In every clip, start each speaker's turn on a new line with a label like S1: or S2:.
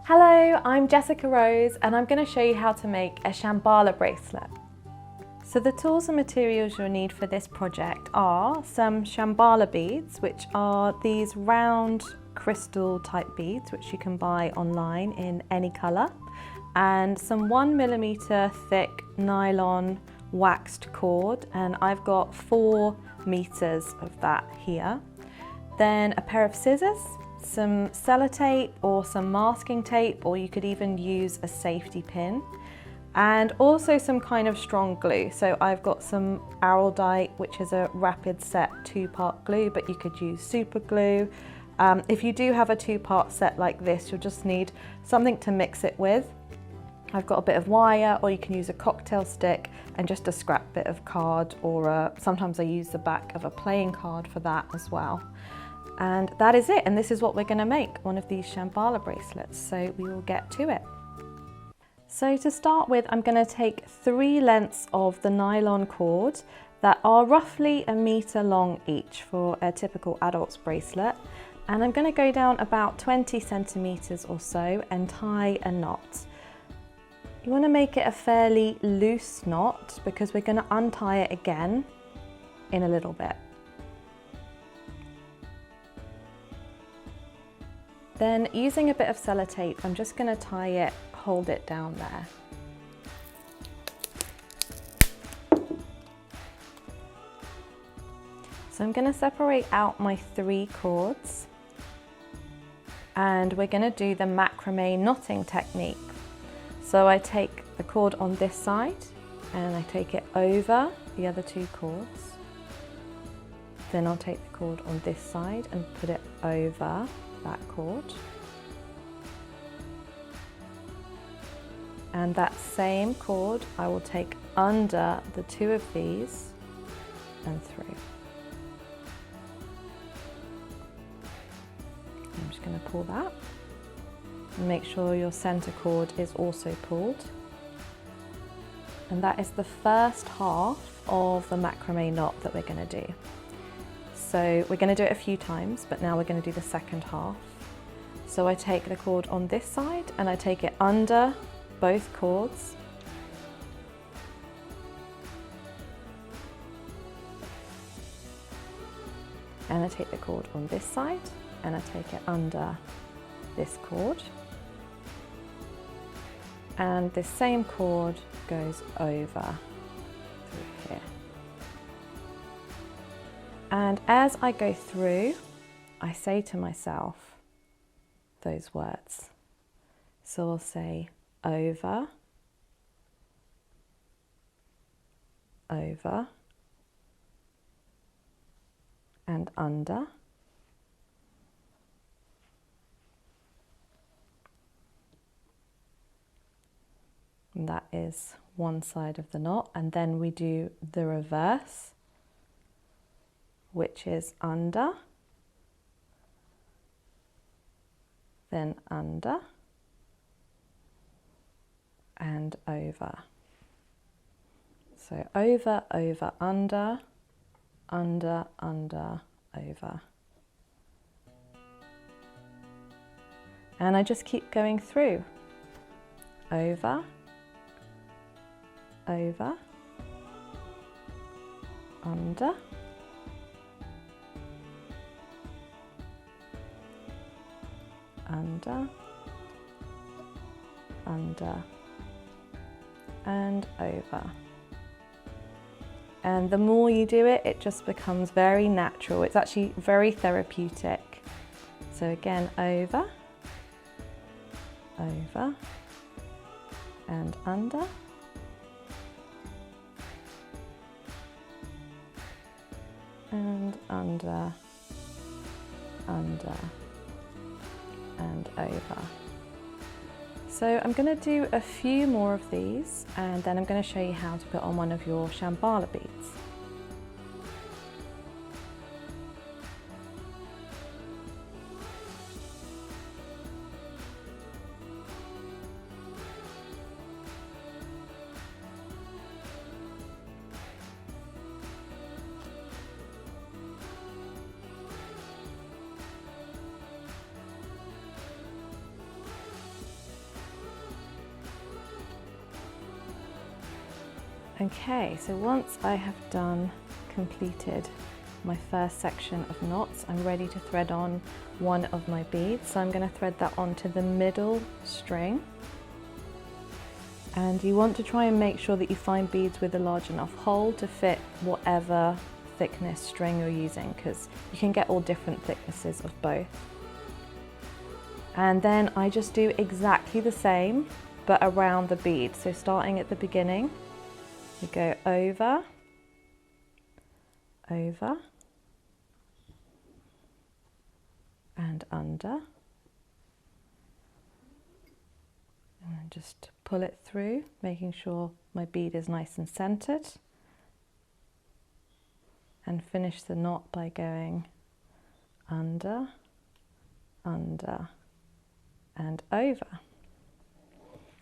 S1: Hello, I'm Jessica Rose and I'm going to show you how to make a Shamballa bracelet. So the tools and materials you'll need for this project are some Shamballa beads, which are these round crystal type beads which you can buy online in any colour, and some 1mm thick nylon waxed cord, and I've got 4 meters of that here. Then a pair of scissors, some sellotape or some masking tape, or you could even use a safety pin, and also some kind of strong glue. So I've got some Araldite, which is a rapid set 2-part glue, but you could use super glue. If you do have a 2-part set like this, you'll just need something to mix it with. I've got a bit of wire, or you can use a cocktail stick and just a scrap bit of card, or sometimes I use the back of a playing card for that as well. And that is it, and this is what we're going to make, one of these Shamballa bracelets, so we will get to it. So to start with, I'm going to take 3 lengths of the nylon cord that are roughly 1 meter long each for a typical adult's bracelet, and I'm going to go down about 20 centimeters or so and tie a knot. You want to make it a fairly loose knot because we're going to untie it again in a little bit. Then, using a bit of sellotape, I'm just going to tie it, hold it down there. So I'm going to separate out my 3 cords, and we're going to do the macrame knotting technique. So I take the cord on this side and I take it over the other 2 cords. Then I'll take the cord on this side and put it over that cord. And that same cord I will take under the 2 of these and through. I'm just going to pull that. And make sure your center cord is also pulled. And that is the first half of the macrame knot that we're going to do. So we're going to do it a few times, but now we're going to do the second half. So I take the cord on this side and I take it under both cords. And I take the cord on this side and I take it under this cord. And this same cord goes over through here. And as I go through, I say to myself those words. So I'll say over, over, and under. And that is one side of the knot, and then we do the reverse, which is under, then under, and over. So over, over, under, under, under, over. And I just keep going through. Over, over, under, under, under, and over. And the more you do it, it just becomes very natural. It's actually very therapeutic. So again, over, over, and under, and under, under, and over. So I'm going to do a few more of these, and then I'm going to show you how to put on one of your Shamballa beads. Okay, so once I have completed my first section of knots, I'm ready to thread on one of my beads. So I'm going to thread that onto the middle string. And you want to try and make sure that you find beads with a large enough hole to fit whatever thickness string you're using, because you can get all different thicknesses of both. And then I just do exactly the same, but around the bead. So starting at the beginning, you go over, over, and under. And then just pull it through, making sure my bead is nice and centered. And finish the knot by going under, under, and over.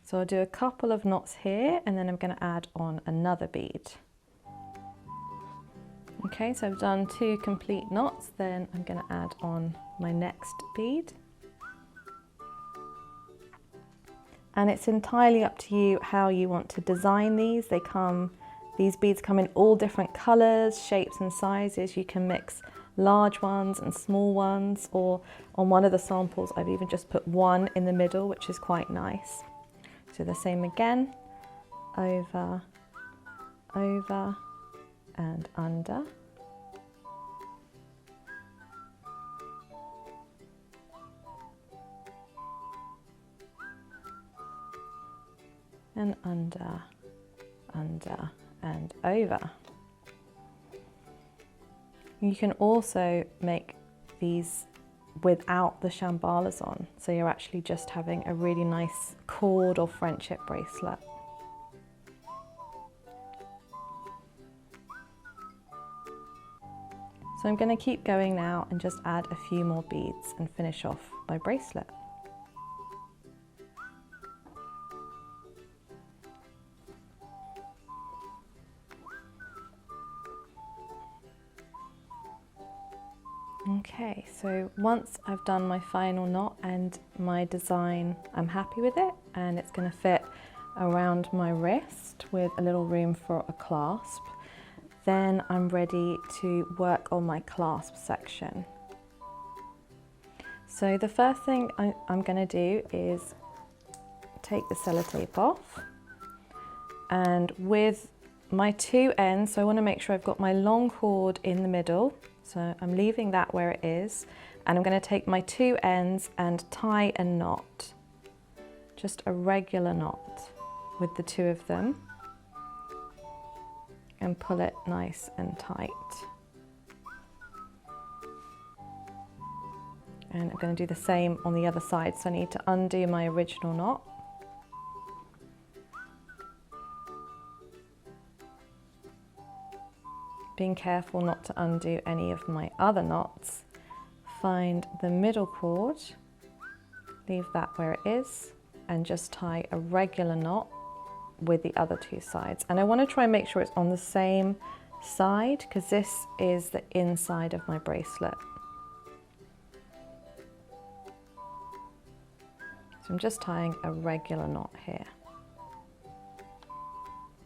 S1: So I'll do a couple of knots here, and then I'm going to add on another bead. Okay, so I've done 2 complete knots, then I'm going to add on my next bead. And it's entirely up to you how you want to design these. These beads come in all different colours, shapes and sizes. You can mix large ones and small ones, or on one of the samples I've even just put one in the middle, which is quite nice. So the same again, over, over, and under. And under, under, and over. You can also make these without the Shamballas on, so you're actually just having a really nice cord or friendship bracelet. So I'm going to keep going now and just add a few more beads and finish off my bracelet. Okay, so once I've done my final knot and my design, I'm happy with it, and it's going to fit around my wrist with a little room for a clasp. Then I'm ready to work on my clasp section. So the first thing I'm going to do is take the sellotape off, and with my 2 ends, so I want to make sure I've got my long cord in the middle. So I'm leaving that where it is, and I'm going to take my 2 ends and tie a knot, just a regular knot with the 2 of them, and pull it nice and tight. And I'm going to do the same on the other side, so I need to undo my original knot. Being careful not to undo any of my other knots. Find the middle cord, leave that where it is, and just tie a regular knot with the other 2 sides. And I want to try and make sure it's on the same side, because this is the inside of my bracelet. So I'm just tying a regular knot here.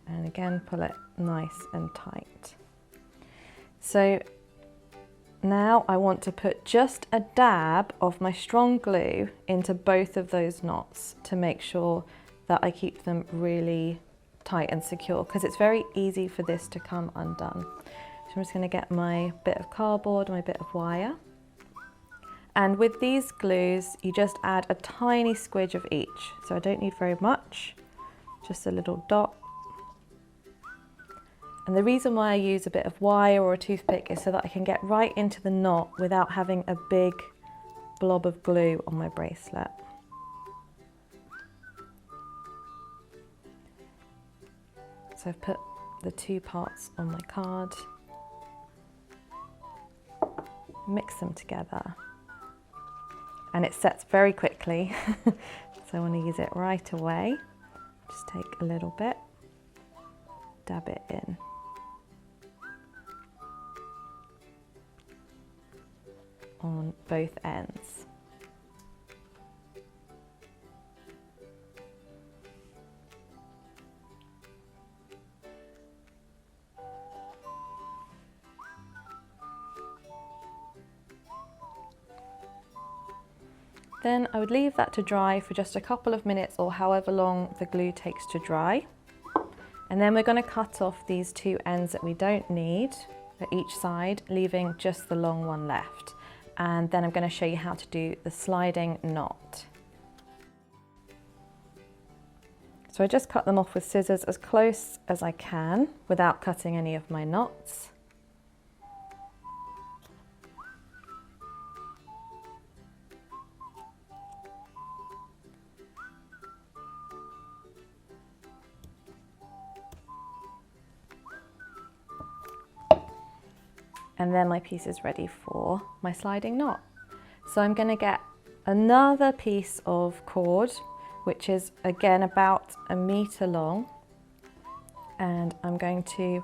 S1: And again, pull it nice and tight. So now I want to put just a dab of my strong glue into both of those knots to make sure that I keep them really tight and secure, because it's very easy for this to come undone. So I'm just going to get my bit of cardboard, my bit of wire. And with these glues, you just add a tiny squidge of each. So I don't need very much, just a little dot. And the reason why I use a bit of wire or a toothpick is so that I can get right into the knot without having a big blob of glue on my bracelet. So I've put the 2 parts on my card, mix them together, and it sets very quickly. So I want to use it right away. Just take a little bit, dab it in. On both ends. Then I would leave that to dry for just a couple of minutes or however long the glue takes to dry. And then we're going to cut off these two ends that we don't need at each side, leaving just the long one left. And then I'm going to show you how to do the sliding knot. So I just cut them off with scissors as close as I can without cutting any of my knots. And then my piece is ready for my sliding knot. So I'm going to get another piece of cord, which is again about 1 meter long, and I'm going to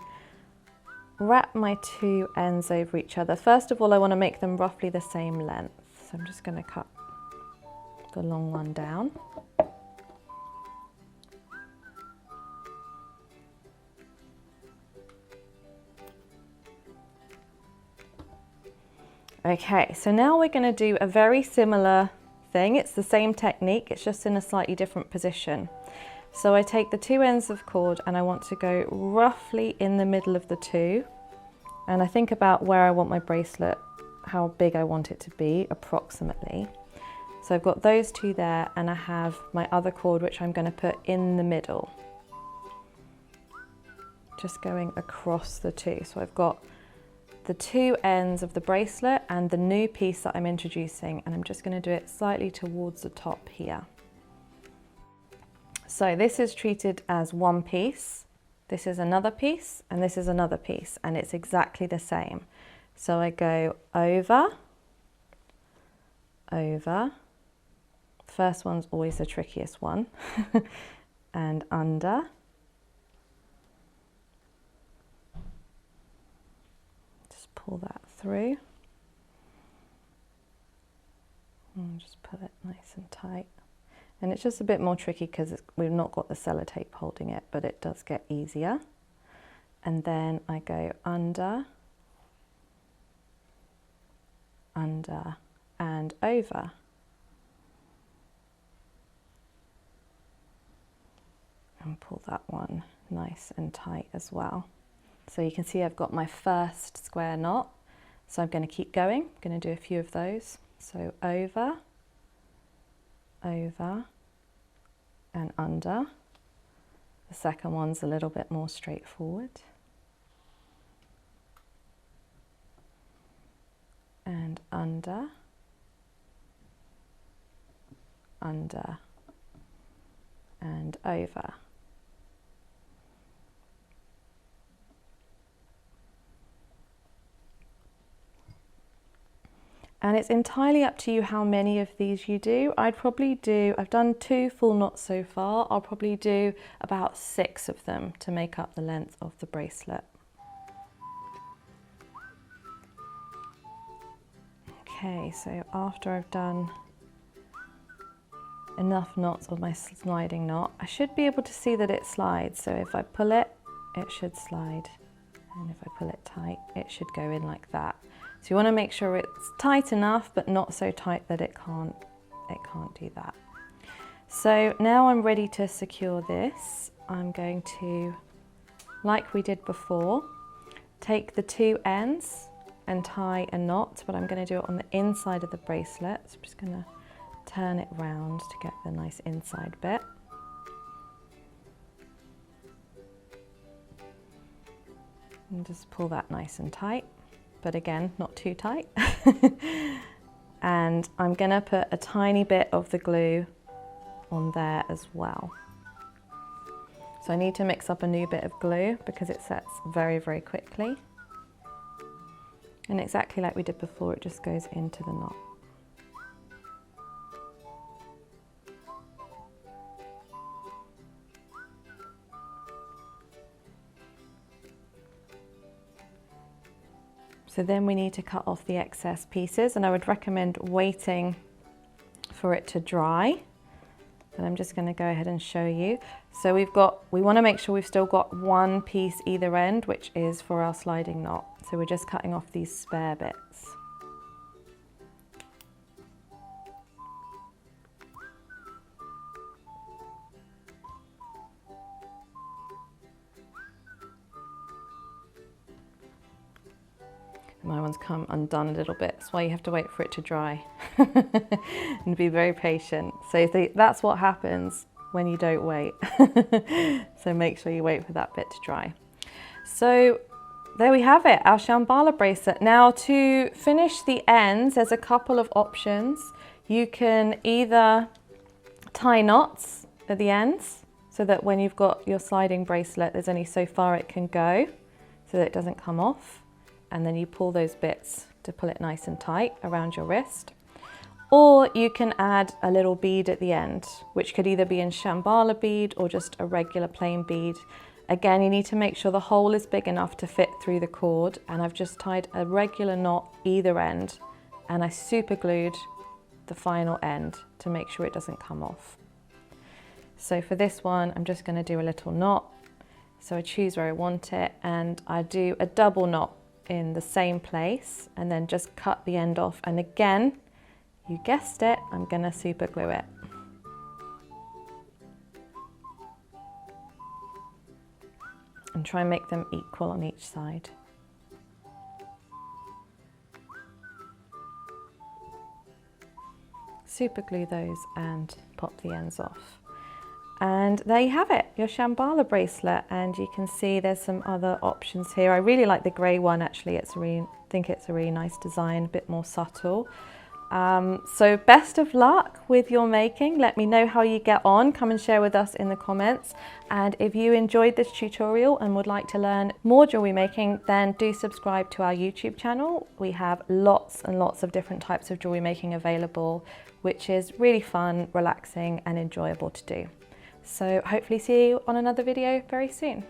S1: wrap my two ends over each other. First of all, I want to make them roughly the same length. So I'm just going to cut the long one down. Okay, so now we're going to do a very similar thing. It's the same technique, it's just in a slightly different position. So I take the two ends of cord and I want to go roughly in the middle of the two. And I think about where I want my bracelet, how big I want it to be, approximately. So I've got those two there and I have my other cord which I'm going to put in the middle. Just going across the two. So I've got the two ends of the bracelet and the new piece that I'm introducing, and I'm just going to do it slightly towards the top here. So this is treated as one piece, this is another piece, and this is another piece, and it's exactly the same. So I go over, over, first one's always the trickiest one, and under, pull that through and just pull it nice and tight. And it's just a bit more tricky because we've not got the sellotape holding it, but it does get easier. And then I go under, under and over. And pull that one nice and tight as well. So you can see I've got my first square knot, so I'm going to keep going. I'm going to do a few of those. So over, over and under. The second one's a little bit more straightforward. And under, under and over. And it's entirely up to you how many of these you do. I've done 2 full knots so far. I'll probably do about 6 of them to make up the length of the bracelet. Okay, so after I've done enough knots of my sliding knot, I should be able to see that it slides. So if I pull it, it should slide. And if I pull it tight, it should go in like that. So you want to make sure it's tight enough, but not so tight that it can't do that. So now I'm ready to secure this. I'm going to, like we did before, take the 2 ends and tie a knot, but I'm going to do it on the inside of the bracelet. So I'm just going to turn it round to get the nice inside bit. And just pull that nice and tight. But again, not too tight. And I'm gonna put a tiny bit of the glue on there as well. So I need to mix up a new bit of glue because it sets very, very quickly. And exactly like we did before, it just goes into the knot. So then we need to cut off the excess pieces, and I would recommend waiting for it to dry. And I'm just going to go ahead and show you. So we want to make sure we've still got 1 piece either end, which is for our sliding knot. So we're just cutting off these spare bits. my one's come undone a little bit. That's why you have to wait for it to dry and be very patient. So that's what happens when you don't wait. So make sure you wait for that bit to dry. So there we have it, our Shamballa bracelet. Now to finish the ends, there's a couple of options. You can either tie knots at the ends so that when you've got your sliding bracelet, there's only so far it can go so that it doesn't come off. And then you pull those bits to pull it nice and tight around your wrist. Or you can add a little bead at the end, which could either be in Shamballa bead or just a regular plain bead. Again, you need to make sure the hole is big enough to fit through the cord, and I've just tied a regular knot either end, and I super glued the final end to make sure it doesn't come off. So for this one, I'm just going to do a little knot. So I choose where I want it, and I do a double knot in the same place, and then just cut the end off. And again, you guessed it, I'm going to super glue it. And try and make them equal on each side. Super glue those and pop the ends off. And there you have it, your Shamballa bracelet. And you can see there's some other options here. I really like the grey one actually. I think it's a really nice design, a bit more subtle. So best of luck with your making. Let me know how you get on. Come and share with us in the comments. And if you enjoyed this tutorial and would like to learn more jewelry making, then do subscribe to our YouTube channel. We have lots and lots of different types of jewelry making available, which is really fun, relaxing and enjoyable to do. So hopefully see you on another video very soon.